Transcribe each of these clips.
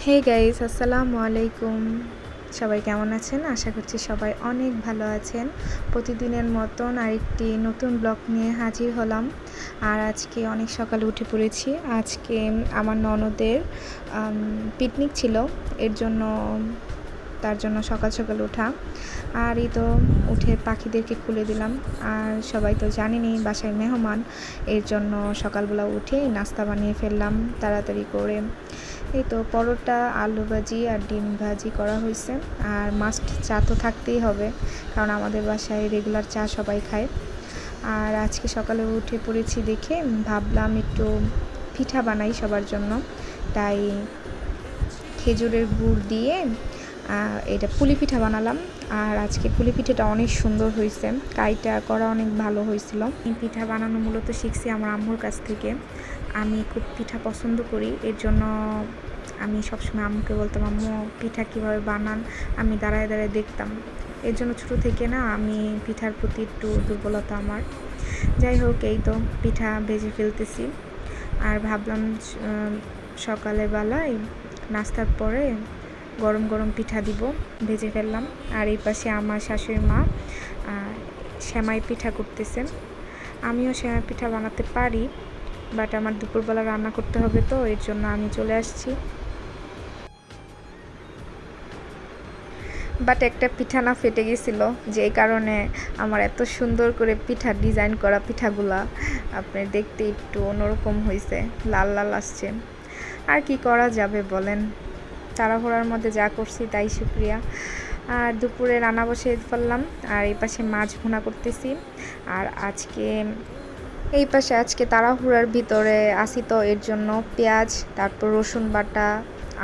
Hey guys, আসসালামু আলাইকুম। সবাই কেমন আছেন? আশা করছি সবাই অনেক ভালো আছেন। প্রতিদিনের মতন আরেকটি নতুন ব্লগ নিয়ে হাজির হলাম। আর আজকে অনেক সকালে উঠে পড়েছি। আজকে আমার ননদের পিকনিক ছিল, এর জন্য তার জন্য সকাল সকাল ওঠা। আর এই তো উঠে পাখিদেরকে খুলে দিলাম। আর সবাই তো জানেনই বাসায় মেহমান, এর জন্য সকালবেলা উঠে নাস্তা বানিয়ে ফেললাম তাড়াতাড়ি করে। এই তো পরোটা, আলু ভাজি আর ডিম ভাজি করা হয়েছে। আর মাস্ট চা তো থাকতেই হবে, কারণ আমাদের বাসায় রেগুলার চা সবাই খায়। আর আজকে সকালে উঠে পড়েছি দেখে ভাবলাম একটু পিঠা বানাই সবার জন্য। তাই খেজুরের গুড় দিয়ে এটা পুলি পিঠা বানালাম। আর আজকে পুলি পিঠাটা অনেক সুন্দর হয়েছে, কাইটা করা অনেক ভালো হয়েছিল। এই পিঠা বানানো মূলত শিখছি আমার আম্মুর কাছ থেকে। আমি খুব পিঠা পছন্দ করি, এর জন্য আমি সবসময় আম্মুকে বলতাম, আম্মু পিঠা কীভাবে বানান, আমি দাঁড়ায় দাঁড়ায় দেখতাম। এর জন্য ছোটো থেকে না আমি পিঠার প্রতি একটু দুর্বলতা আমার। যাই হোক, এই তো পিঠা ভেজে ফেলতেছি। আর ভাবলাম সকালে বেলায় নাস্তার পরে গরম গরম পিঠা দিব, ভেজে ফেললাম। আর এই পাশে আমার শাশুড়ি মা সেমাই পিঠা করতেছে। আমিও সেমাই পিঠা বানাতে পারি, বাট আমার দুপুরবেলা রান্না করতে হবে, তো এর জন্য আমি চলে আসছি। বাট একটা পিঠা না ফেটে গেছিল, যেই কারণে আমার এত সুন্দর করে পিঠা ডিজাইন করা পিঠাগুলা আপনি দেখতে একটু অন্যরকম হয়েছে, লাল লাল আসছে। আর কি করা যাবে বলেন, তাড়াহুড়ার মধ্যে যা করছি তাই শুক্রিয়া। আর দুপুরে রান্না বসে ফেললাম। আর এই পাশে মাছ ভুনা করতেছি। আর এই পাশে আজকে তাড়াহুড়ার ভিতরে আসি, তো এর জন্য পেঁয়াজ, তারপর রসুন বাটা,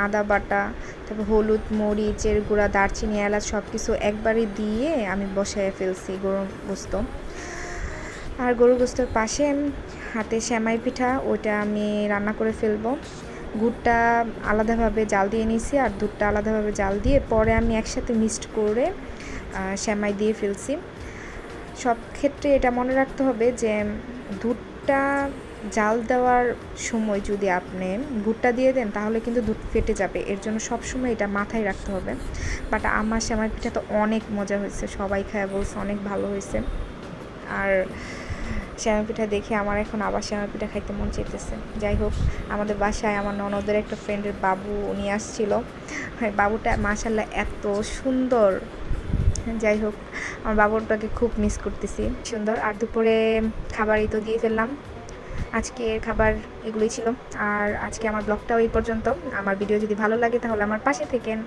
আদা বাটা, তারপর হলুদ, মরিচের গুঁড়া, দারচিনি, এলাচ সব কিছু একবারে দিয়ে আমি বসায় ফেলছি গরুর গোস্ত। আর গরুর গোস্তের পাশে হাতে সেমাই পিঠা, ওইটা আমি রান্না করে ফেলবো। গুড়টা আলাদাভাবে জাল দিয়ে নিয়েছি, আর দুধটা আলাদাভাবে জাল দিয়ে পরে আমি একসাথে মিক্সড করে সেমাই দিয়ে ফেলছি। সব ক্ষেত্রে এটা মনে রাখতে হবে যে দুধটা জাল দেওয়ার সময় যদি আপনি গুড়টা দিয়ে দেন তাহলে কিন্তু দুধ ফেটে যাবে, এর জন্য সবসময় এটা মাথায় রাখতে হবে। বাট আমার সেমাই পিঠা তো অনেক মজা হয়েছে, সবাই খায় বলছে অনেক ভালো হয়েছে। আর সেমাই পিঠা দেখে আমার এখন আবার সেমাই পিঠা খাইতে মন চাইতেছে। যাই হোক, আমাদের বাসায় আমার ননদের একটা ফ্রেন্ডের বাবু নিয়ে আসছিল। বাবুটা মাশাআল্লাহ এত সুন্দর। যাই হোক, আমার বাবুটাকে খুব মিস করতেছি, সুন্দর। আর দুপুরে খাবারই তো দিয়ে ফেললাম। আজকের খাবার এগুলোই ছিল। আর আজকে আমার ব্লগটাও এই পর্যন্ত। আমার ভিডিও যদি ভালো লাগে তাহলে আমার পাশে থেকেন।